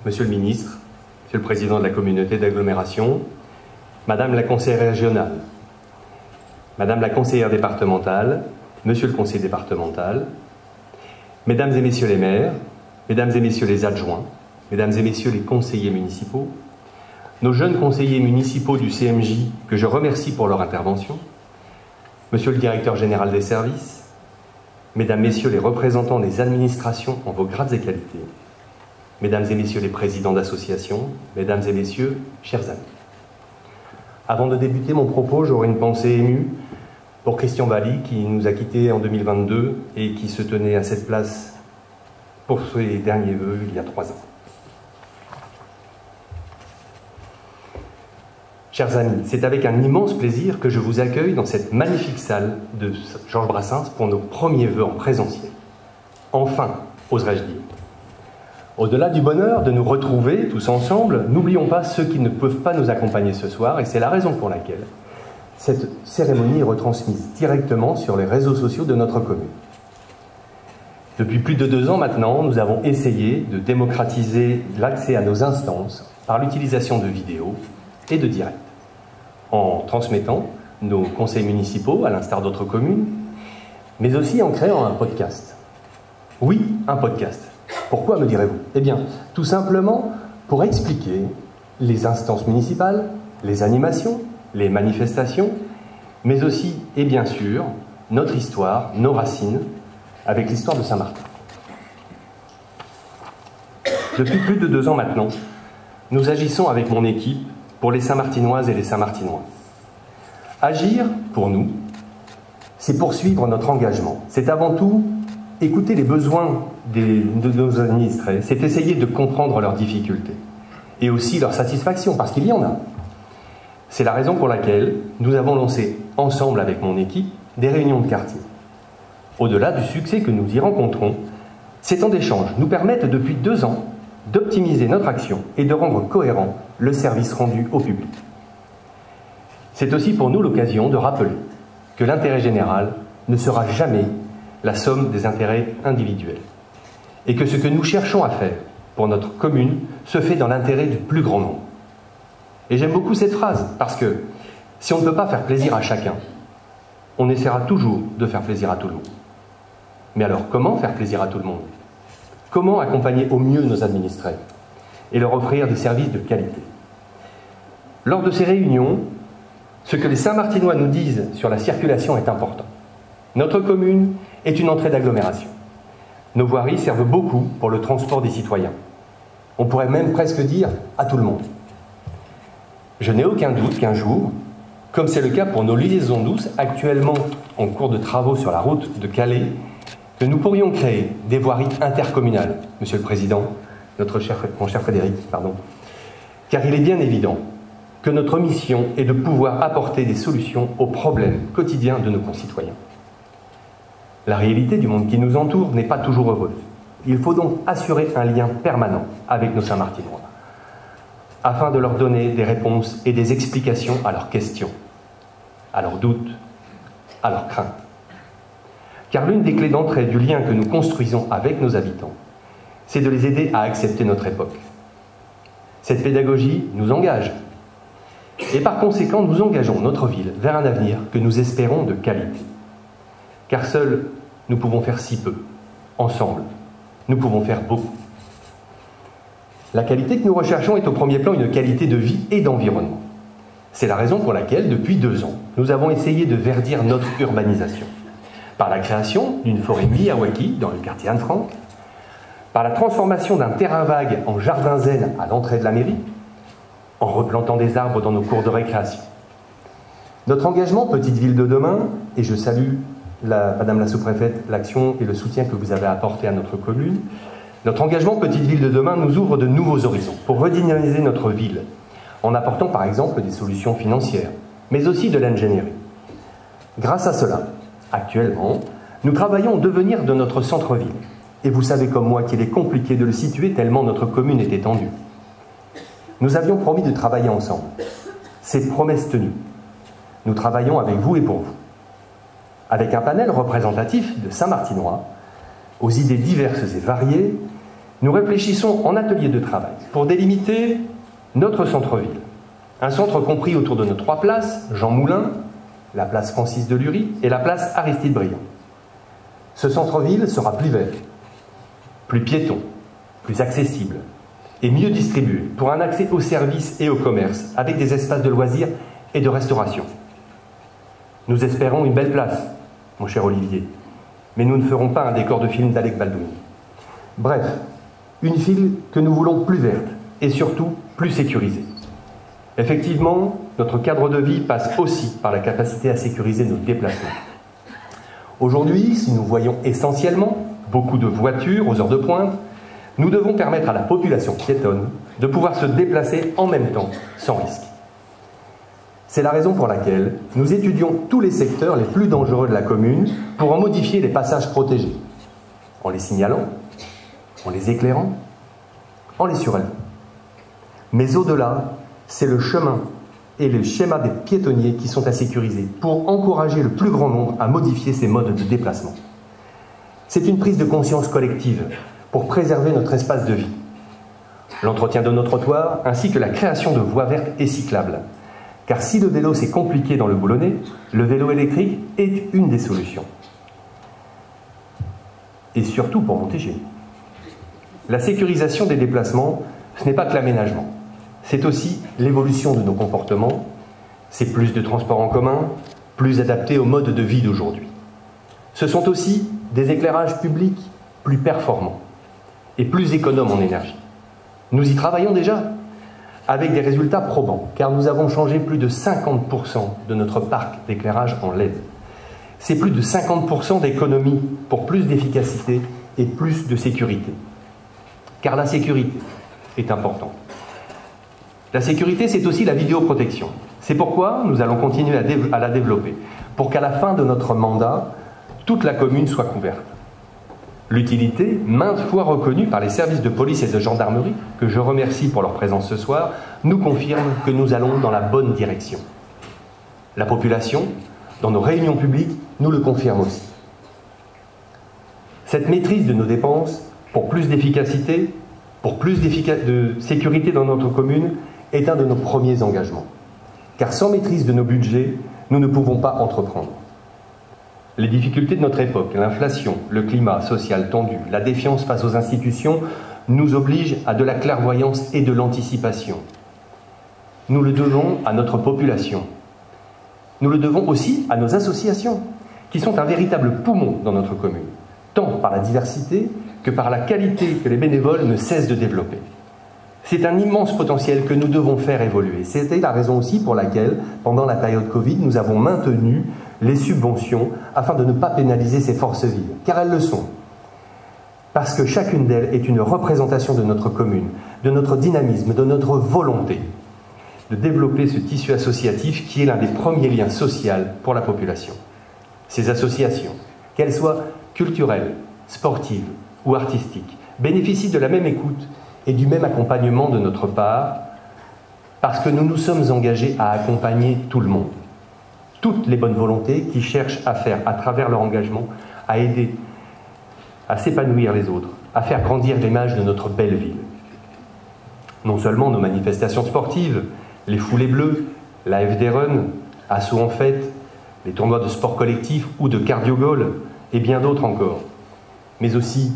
Monsieur le ministre, Monsieur le Président de la communauté d'agglomération, Madame la conseillère régionale, Madame la conseillère départementale, Monsieur le conseiller départemental, Mesdames et Messieurs les maires, Mesdames et Messieurs les adjoints, Mesdames et Messieurs les conseillers municipaux, nos jeunes conseillers municipaux du CMJ, que je remercie pour leur intervention, Monsieur le directeur général des services, Mesdames, Messieurs les représentants des administrations en vos grades et qualités, Mesdames et Messieurs les présidents d'associations, Mesdames et Messieurs, chers amis. Avant de débuter mon propos, j'aurai une pensée émue pour Christian Valli, qui nous a quittés en 2022 et qui se tenait à cette place pour ses derniers vœux il y a 3 ans. Chers amis, c'est avec un immense plaisir que je vous accueille dans cette magnifique salle de Georges Brassens pour nos premiers vœux en présentiel. Enfin, oserais-je dire. Au-delà du bonheur de nous retrouver tous ensemble, n'oublions pas ceux qui ne peuvent pas nous accompagner ce soir, et c'est la raison pour laquelle cette cérémonie est retransmise directement sur les réseaux sociaux de notre commune. Depuis plus de 2 ans maintenant, nous avons essayé de démocratiser l'accès à nos instances par l'utilisation de vidéos et de directs, en transmettant nos conseils municipaux, à l'instar d'autres communes, mais aussi en créant un podcast. Oui, un podcast. Pourquoi, me direz-vous? Eh bien, tout simplement pour expliquer les instances municipales, les animations, les manifestations, mais aussi, et bien sûr, notre histoire, nos racines, avec l'histoire de Saint-Martin. Depuis plus de 2 ans maintenant, nous agissons avec mon équipe pour les Saint-Martinoises et les Saint-Martinois. Agir, pour nous, c'est poursuivre notre engagement. C'est avant tout écouter les besoins de nos administrés, c'est essayer de comprendre leurs difficultés et aussi leurs satisfactions, parce qu'il y en a. C'est la raison pour laquelle nous avons lancé, ensemble avec mon équipe, des réunions de quartier. Au-delà du succès que nous y rencontrons, ces temps d'échange nous permettent depuis 2 ans d'optimiser notre action et de rendre cohérent le service rendu au public. C'est aussi pour nous l'occasion de rappeler que l'intérêt général ne sera jamais la somme des intérêts individuels et que ce que nous cherchons à faire pour notre commune se fait dans l'intérêt du plus grand nombre. Et j'aime beaucoup cette phrase parce que si on ne peut pas faire plaisir à chacun, on essaiera toujours de faire plaisir à tout le monde. Mais alors comment faire plaisir à tout le monde? Comment accompagner au mieux nos administrés et leur offrir des services de qualité? Lors de ces réunions, ce que les Saint-Martinois nous disent sur la circulation est important. Notre commune est une entrée d'agglomération. Nos voiries servent beaucoup pour le transport des citoyens. On pourrait même presque dire à tout le monde. Je n'ai aucun doute qu'un jour, comme c'est le cas pour nos liaisons douces actuellement en cours de travaux sur la route de Calais, que nous pourrions créer des voiries intercommunales, Monsieur le Président, mon cher Frédéric, pardon. Car il est bien évident que notre mission est de pouvoir apporter des solutions aux problèmes quotidiens de nos concitoyens. La réalité du monde qui nous entoure n'est pas toujours heureuse. Il faut donc assurer un lien permanent avec nos Saint-Martinois, afin de leur donner des réponses et des explications à leurs questions, à leurs doutes, à leurs craintes. Car l'une des clés d'entrée du lien que nous construisons avec nos habitants, c'est de les aider à accepter notre époque. Cette pédagogie nous engage. Et par conséquent, nous engageons notre ville vers un avenir que nous espérons de qualité. Car seuls, nous pouvons faire si peu. Ensemble, nous pouvons faire beaucoup. La qualité que nous recherchons est au premier plan une qualité de vie et d'environnement. C'est la raison pour laquelle, depuis 2 ans, nous avons essayé de verdir notre urbanisation. Par la création d'une forêt Miyawaki dans le quartier Anne-Franck, par la transformation d'un terrain vague en jardin zen à l'entrée de la mairie, en replantant des arbres dans nos cours de récréation. Notre engagement Petite Ville de demain, et je salue Madame la sous-préfète l'action et le soutien que vous avez apporté à notre commune, notre engagement Petite Ville de demain nous ouvre de nouveaux horizons pour redynamiser notre ville, en apportant par exemple des solutions financières, mais aussi de l'ingénierie. Grâce à cela, actuellement, nous travaillons au devenir de notre centre-ville, et vous savez comme moi qu'il est compliqué de le situer tellement notre commune est étendue. Nous avions promis de travailler ensemble. C'est promesse tenue. Nous travaillons avec vous et pour vous. Avec un panel représentatif de Saint-Martinois, aux idées diverses et variées, nous réfléchissons en atelier de travail pour délimiter notre centre-ville. Un centre compris autour de nos 3 places, Jean Moulin, la place Francis Delury et la place Aristide Briand. Ce centre-ville sera plus vert, plus piéton, plus accessible et mieux distribué pour un accès aux services et au commerce avec des espaces de loisirs et de restauration. Nous espérons une belle place, mon cher Olivier, mais nous ne ferons pas un décor de film d'Alec Baldwin. Bref, une ville que nous voulons plus verte et surtout plus sécurisée. Effectivement, notre cadre de vie passe aussi par la capacité à sécuriser nos déplacements. Aujourd'hui, si nous voyons essentiellement beaucoup de voitures aux heures de pointe, nous devons permettre à la population piétonne de pouvoir se déplacer en même temps, sans risque. C'est la raison pour laquelle nous étudions tous les secteurs les plus dangereux de la commune pour en modifier les passages protégés, en les signalant, en les éclairant, en les surélevant. Mais au-delà, c'est le chemin et le schéma des piétonniers qui sont à sécuriser pour encourager le plus grand nombre à modifier ces modes de déplacement. C'est une prise de conscience collective pour préserver notre espace de vie. L'entretien de nos trottoirs ainsi que la création de voies vertes et cyclables. Car si le vélo c'est compliqué dans le Boulonnais, le vélo électrique est une des solutions. Et surtout pour Montégier. La sécurisation des déplacements, ce n'est pas que l'aménagement. C'est aussi l'évolution de nos comportements. C'est plus de transports en commun, plus adaptés au mode de vie d'aujourd'hui. Ce sont aussi des éclairages publics plus performants et plus économes en énergie. Nous y travaillons déjà, avec des résultats probants, car nous avons changé plus de 50% de notre parc d'éclairage en LED. C'est plus de 50% d'économie pour plus d'efficacité et plus de sécurité. Car la sécurité est importante. La sécurité, c'est aussi la vidéoprotection. C'est pourquoi nous allons continuer à la développer, pour qu'à la fin de notre mandat, toute la commune soit couverte. L'utilité, maintes fois reconnue par les services de police et de gendarmerie, que je remercie pour leur présence ce soir, nous confirme que nous allons dans la bonne direction. La population, dans nos réunions publiques, nous le confirme aussi. Cette maîtrise de nos dépenses, pour plus d'efficacité, pour plus de sécurité dans notre commune, est un de nos premiers engagements. Car sans maîtrise de nos budgets, nous ne pouvons pas entreprendre. Les difficultés de notre époque, l'inflation, le climat social tendu, la défiance face aux institutions, nous obligent à de la clairvoyance et de l'anticipation. Nous le devons à notre population. Nous le devons aussi à nos associations, qui sont un véritable poumon dans notre commune, tant par la diversité que par la qualité que les bénévoles ne cessent de développer. C'est un immense potentiel que nous devons faire évoluer. C'était la raison aussi pour laquelle, pendant la période Covid, nous avons maintenu les subventions afin de ne pas pénaliser ces forces vives, car elles le sont. Parce que chacune d'elles est une représentation de notre commune, de notre dynamisme, de notre volonté de développer ce tissu associatif qui est l'un des premiers liens sociaux pour la population. Ces associations, qu'elles soient culturelles, sportives ou artistiques, bénéficient de la même écoute et du même accompagnement de notre part, parce que nous nous sommes engagés à accompagner tout le monde. Toutes les bonnes volontés qui cherchent à faire, à travers leur engagement, à aider, à s'épanouir les autres, à faire grandir l'image de notre belle ville. Non seulement nos manifestations sportives, les foulées bleues, la FD Run, Assaut en fête, les tournois de sport collectif ou de cardio-goal, et bien d'autres encore, mais aussi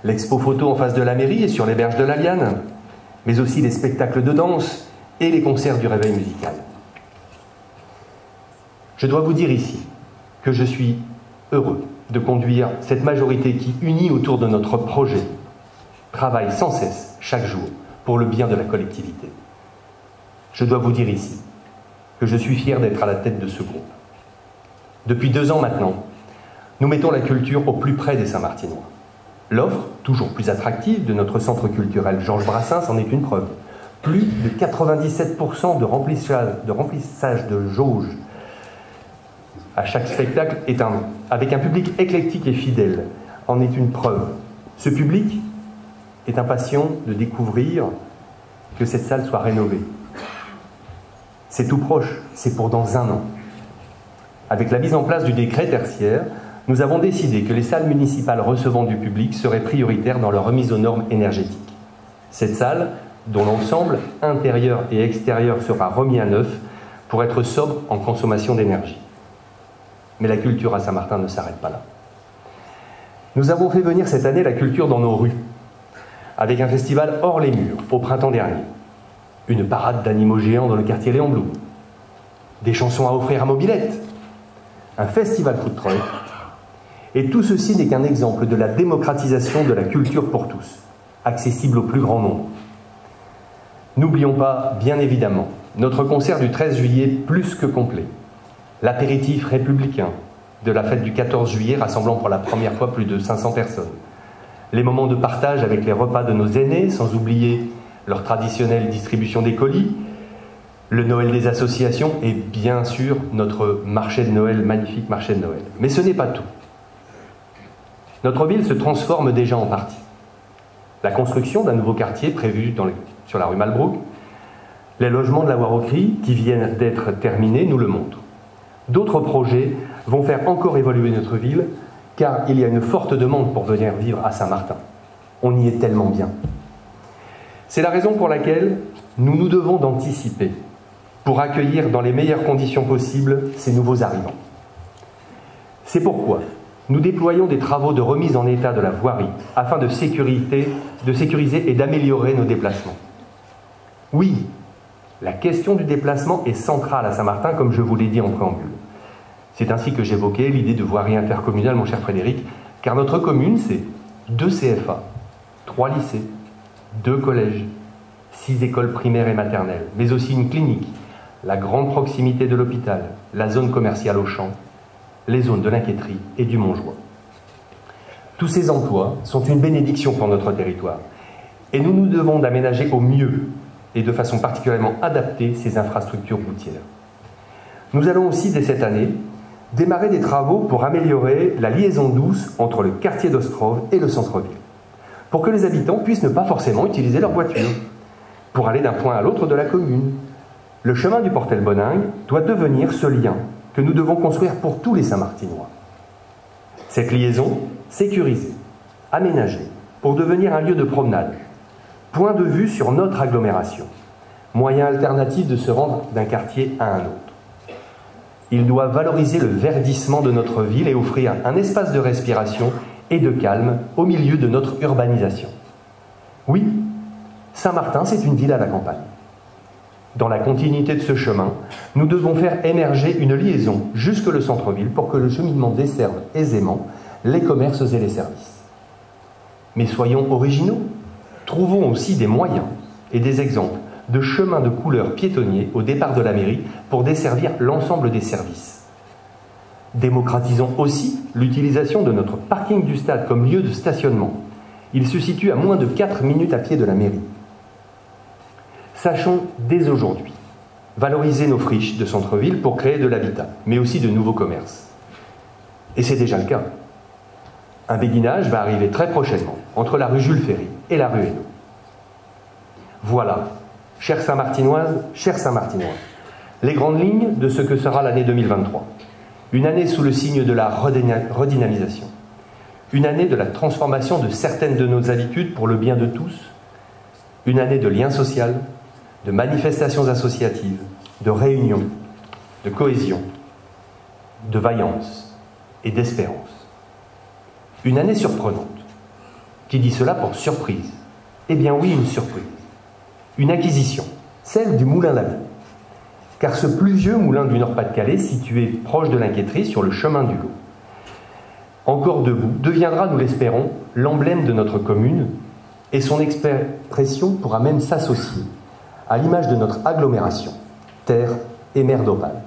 l'expo photo en face de la mairie et sur les berges de la Liane, mais aussi les spectacles de danse et les concerts du réveil musical. Je dois vous dire ici que je suis heureux de conduire cette majorité qui, unie autour de notre projet, travaille sans cesse, chaque jour, pour le bien de la collectivité. Je dois vous dire ici que je suis fier d'être à la tête de ce groupe. Depuis 2 ans maintenant, nous mettons la culture au plus près des Saint-Martinois. L'offre, toujours plus attractive, de notre centre culturel Georges Brassens en est une preuve. Plus de 97% de remplissage de jauge à chaque spectacle avec un public éclectique et fidèle en est une preuve. Ce public est impatient de découvrir que cette salle soit rénovée. C'est tout proche, c'est pour dans 1 an. Avec la mise en place du décret tertiaire, nous avons décidé que les salles municipales recevant du public seraient prioritaires dans leur remise aux normes énergétiques. Cette salle, dont l'ensemble intérieur et extérieur sera remis à neuf pour être sobre en consommation d'énergie. Mais la culture à Saint-Martin ne s'arrête pas là. Nous avons fait venir cette année la culture dans nos rues, avec un festival hors les murs, au printemps dernier. Une parade d'animaux géants dans le quartier Léon Blum. Des chansons à offrir à mobilette. Un festival food truck. Et tout ceci n'est qu'un exemple de la démocratisation de la culture pour tous, accessible au plus grand nombre. N'oublions pas, bien évidemment, notre concert du 13 juillet plus que complet. L'apéritif républicain de la fête du 14 juillet rassemblant pour la première fois plus de 500 personnes. Les moments de partage avec les repas de nos aînés, sans oublier leur traditionnelle distribution des colis, le Noël des associations et bien sûr notre marché de Noël, magnifique marché de Noël. Mais ce n'est pas tout. Notre ville se transforme déjà en partie. La construction d'un nouveau quartier prévu sur la rue Malbrook, les logements de la Voiroquerie qui viennent d'être terminés nous le montrent. D'autres projets vont faire encore évoluer notre ville, car il y a une forte demande pour venir vivre à Saint-Martin. On y est tellement bien. C'est la raison pour laquelle nous nous devons d'anticiper pour accueillir dans les meilleures conditions possibles ces nouveaux arrivants. C'est pourquoi nous déployons des travaux de remise en état de la voirie afin de sécuriser et d'améliorer nos déplacements. Oui, la question du déplacement est centrale à Saint-Martin, comme je vous l'ai dit en préambule. C'est ainsi que j'évoquais l'idée de voirie intercommunale, mon cher Frédéric, car notre commune, c'est 2 CFA, 3 lycées, 2 collèges, 6 écoles primaires et maternelles, mais aussi une clinique, la grande proximité de l'hôpital, la zone commerciale Auchan, les zones de l'Inquiéterie et du Montjoie. Tous ces emplois sont une bénédiction pour notre territoire, et nous nous devons d'aménager au mieux et de façon particulièrement adaptée ces infrastructures routières. Nous allons aussi, dès cette année, démarrer des travaux pour améliorer la liaison douce entre le quartier d'Ostrov et le centre-ville, pour que les habitants puissent ne pas forcément utiliser leur voiture pour aller d'un point à l'autre de la commune. Le chemin du Portel-Boningue doit devenir ce lien que nous devons construire pour tous les Saint-Martinois. Cette liaison, sécurisée, aménagée, pour devenir un lieu de promenade, point de vue sur notre agglomération, moyen alternatif de se rendre d'un quartier à un autre. Il doit valoriser le verdissement de notre ville et offrir un espace de respiration et de calme au milieu de notre urbanisation. Oui, Saint-Martin, c'est une ville à la campagne. Dans la continuité de ce chemin, nous devons faire émerger une liaison jusque le centre-ville pour que le cheminement desserve aisément les commerces et les services. Mais soyons originaux, trouvons aussi des moyens et des exemples de chemins de couleur piétonniers au départ de la mairie pour desservir l'ensemble des services. Démocratisons aussi l'utilisation de notre parking du stade comme lieu de stationnement. Il se situe à moins de 4 minutes à pied de la mairie. Sachons dès aujourd'hui valoriser nos friches de centre-ville pour créer de l'habitat, mais aussi de nouveaux commerces. Et c'est déjà le cas. Un béguinage va arriver très prochainement entre la rue Jules Ferry et la rue Hainaut. Voilà, chères Saint-Martinoises, chers Saint-Martinois, les grandes lignes de ce que sera l'année 2023. Une année sous le signe de la redynamisation. Une année de la transformation de certaines de nos habitudes pour le bien de tous. Une année de lien social, de manifestations associatives, de réunions, de cohésion, de vaillance et d'espérance. Une année surprenante. Qui dit cela pour surprise? Eh bien oui, une surprise. Une acquisition, celle du Moulin l'Abbé. Car ce pluvieux moulin du Nord-Pas-de-Calais, situé proche de l'Inquiéterie sur le chemin du Lot, encore debout, deviendra, nous l'espérons, l'emblème de notre commune, et son expression pourra même s'associer à l'image de notre agglomération, terre et mer d'Opale.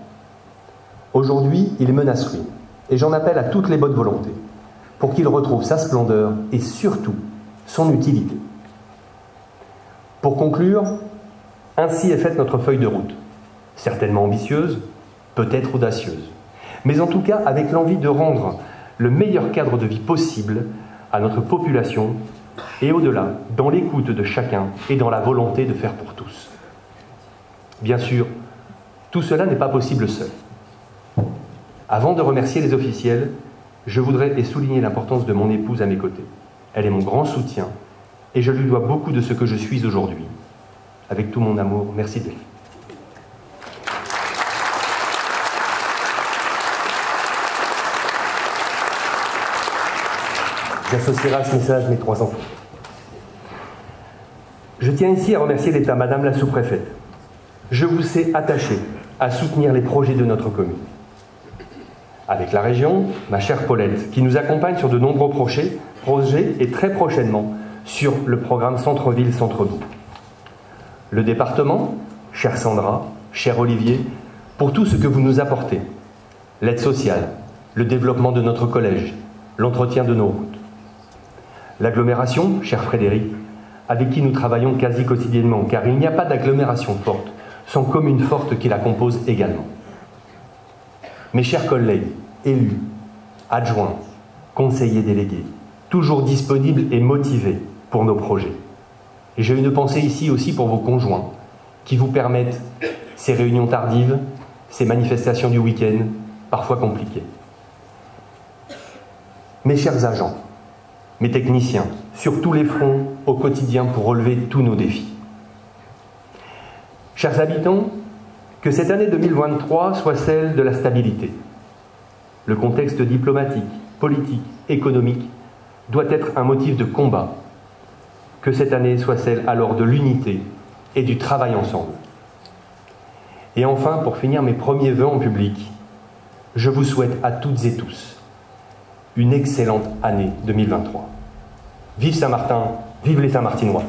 Aujourd'hui, il menace ruine, et j'en appelle à toutes les bonnes volontés, pour qu'il retrouve sa splendeur et surtout son utilité. Pour conclure, ainsi est faite notre feuille de route, certainement ambitieuse, peut-être audacieuse, mais en tout cas avec l'envie de rendre le meilleur cadre de vie possible à notre population et au-delà, dans l'écoute de chacun et dans la volonté de faire pour tous. Bien sûr, tout cela n'est pas possible seul. Avant de remercier les officiels, je voudrais souligner l'importance de mon épouse à mes côtés. Elle est mon grand soutien et je lui dois beaucoup de ce que je suis aujourd'hui. Avec tout mon amour, merci Delphine. J'associerai à ce message mes 3 enfants. Je tiens ici à remercier l'État, Madame la sous-préfète. Je vous sais attaché à soutenir les projets de notre commune. Avec la région, ma chère Paulette, qui nous accompagne sur de nombreux projets et très prochainement sur le programme Centre-Ville, Centre-Bourg. Le département, chère Sandra, cher Olivier, pour tout ce que vous nous apportez. L'aide sociale, le développement de notre collège, l'entretien de nos routes. L'agglomération, cher Frédéric, avec qui nous travaillons quasi quotidiennement, car il n'y a pas d'agglomération forte sans commune forte qui la compose également. Mes chers collègues, élus, adjoints, conseillers délégués, toujours disponibles et motivés pour nos projets. Et j'ai une pensée ici aussi pour vos conjoints, qui vous permettent ces réunions tardives, ces manifestations du week-end, parfois compliquées. Mes chers agents, mes techniciens, sur tous les fronts, au quotidien, pour relever tous nos défis. Chers habitants, que cette année 2023 soit celle de la stabilité. Le contexte diplomatique, politique, économique doit être un motif de combat. Que cette année soit celle alors de l'unité et du travail ensemble. Et enfin, pour finir mes premiers vœux en public, je vous souhaite à toutes et tous une excellente année 2023. Vive Saint-Martin, vive les Saint-Martinois!